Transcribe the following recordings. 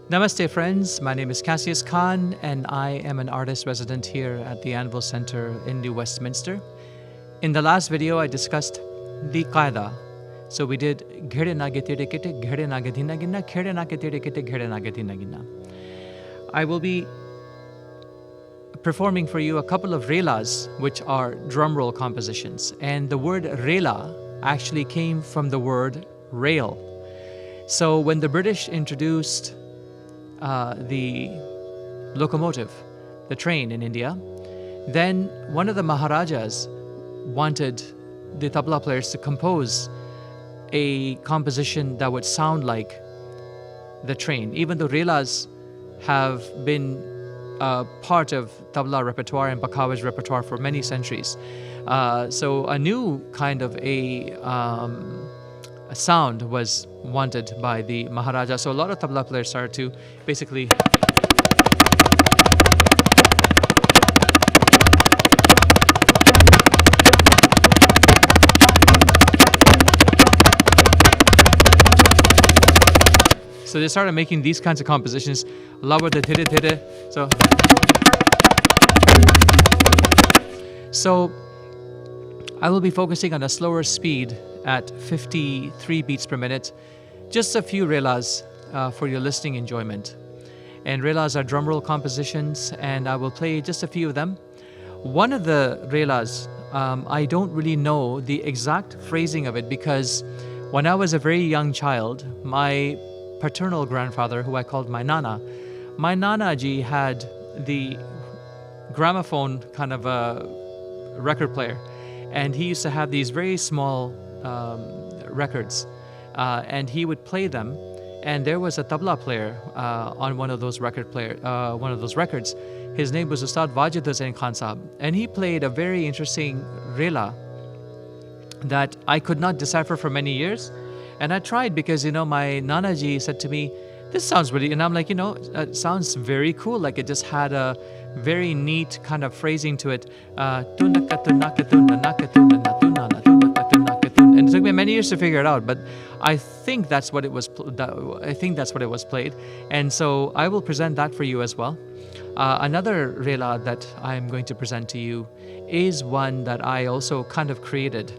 Namaste, friends. My name is Cassius Khan, and I am an artist resident here at the Anvil Center in New Westminster. In the last video, I discussed the qaida. So we did ghede nage tere kete, ghede nage dhina ginna, khede nage tere kete, ghede nage dhina ginna. I will be performing for you a couple of relas, which are drum roll compositions. And the word rela actually came from the word rail. So when the British introduced the locomotive, the train in India, then one of the Maharajas wanted the tabla players to compose a composition that would sound like the train, even though relas have been part of tabla repertoire and bakhavaj repertoire for many centuries. So a new kind of a sound was wanted by the Maharaja. So a lot of tabla players started to basically So they started making these kinds of compositions. Lawa de tere tere. So I will be focusing on a slower speed at 53 beats per minute. Just a few relas for your listening enjoyment. And relas are drum roll compositions, and I will play just a few of them. One of the relas, I don't really know the exact phrasing of it, because when I was a very young child, my paternal grandfather, who I called my Nana ji had the gramophone kind of a record player, and he used to have these very small records, and he would play them. And there was a tabla player on one of those records. His name was Ustad Wajid Hussain Khan Sahab, and he played a very interesting rela that I could not decipher for many years. And I tried because, my Nana ji said to me, this sounds really, and I'm like, it sounds very cool. Like it just had a very neat kind of phrasing to it. And it took me many years to figure it out, but I think that's what it was. Played, and so I will present that for you as well. Another rela that I'm going to present to you is one that I also kind of created.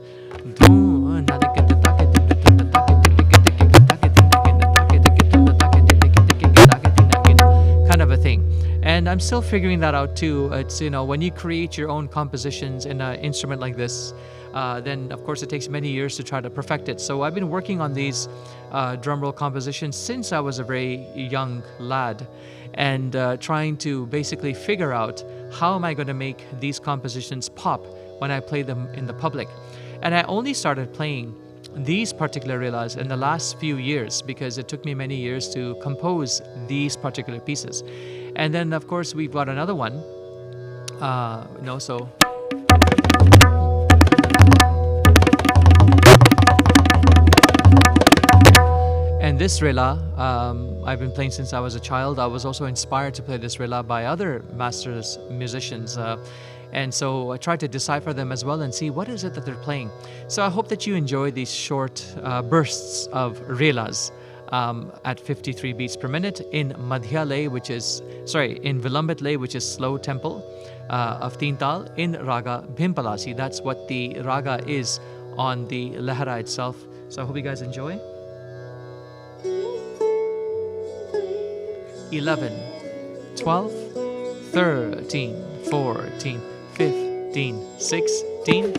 Kind of a thing. And I'm still figuring that out too. It's, when you create your own compositions in an instrument like this, then of course it takes many years to try to perfect it. So I've been working on these drum roll compositions since I was a very young lad, and trying to basically figure out how am I going to make these compositions pop when I play them in the public. And I only started playing these particular relas in the last few years, because it took me many years to compose these particular pieces. And then of course we've got another one, And this rela, I've been playing since I was a child. I was also inspired to play this rela by other masters musicians. And so I tried to decipher them as well and see what is it that they're playing. So I hope that you enjoy these short bursts of relas at 53 beats per minute in Madhya Ley, in Vilambit Leyh, which is slow tempo of Teentaal, in Raga Bhimpalasi. That's what the raga is on the Lehra itself. So I hope you guys enjoy. 11, 12, 13, 14, 15, 16.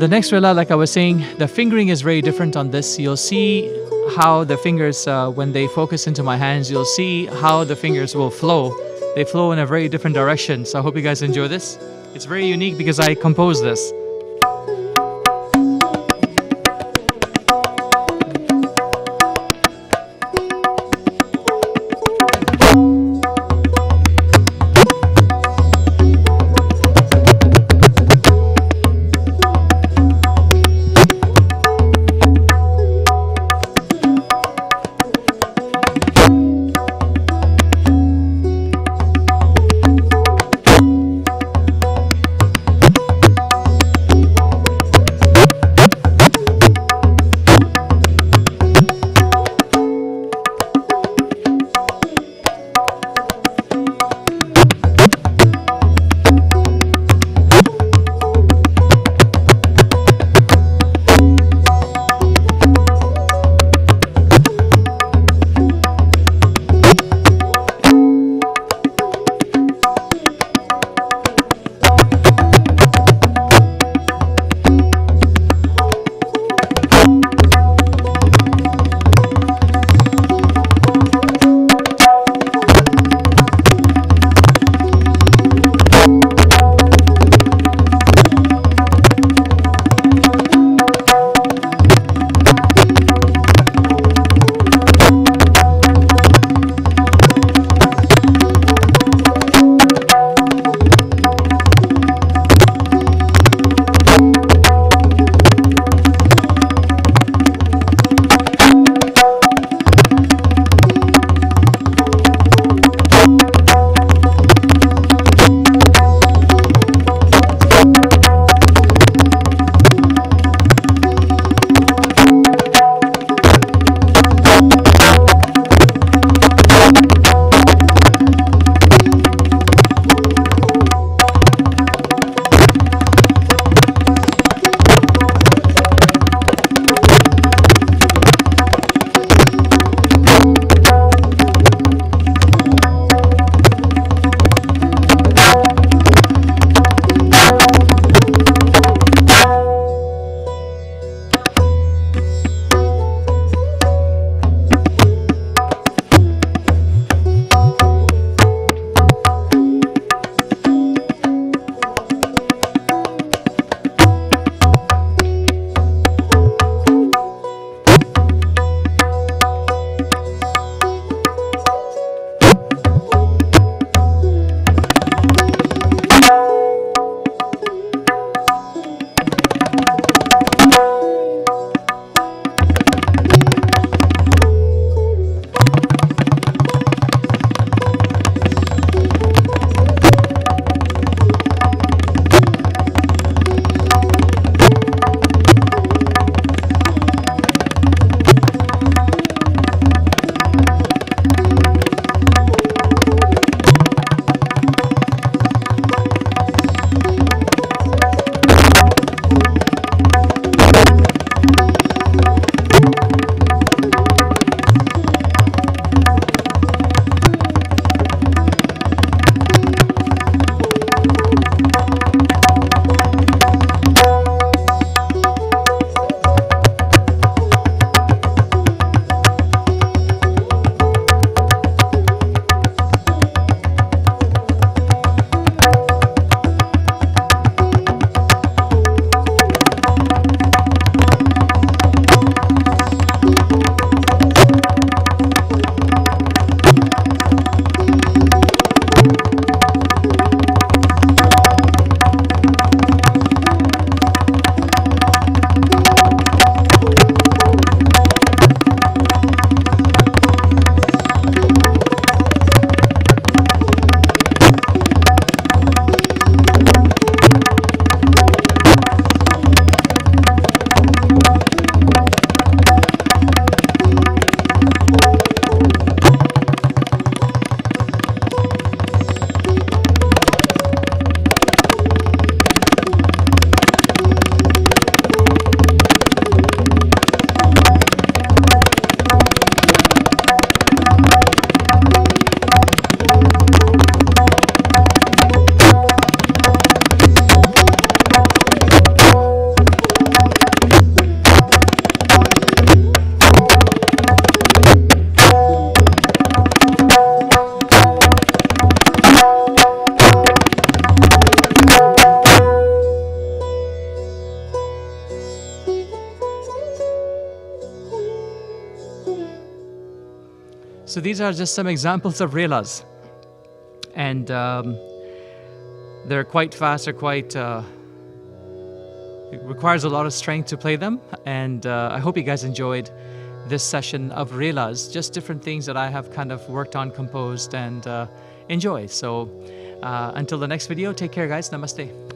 The next rela, like I was saying, the fingering is very different on this. You'll see how the fingers, when they focus into my hands, you'll see how the fingers will flow. They flow in a very different direction. So I hope you guys enjoy this. It's very unique because I composed this. So these are just some examples of relas, and they're quite fast. They're quite. It requires a lot of strength to play them, and I hope you guys enjoyed this session of relas. Just different things that I have kind of worked on, composed, and enjoy. So until the next video, take care, guys. Namaste.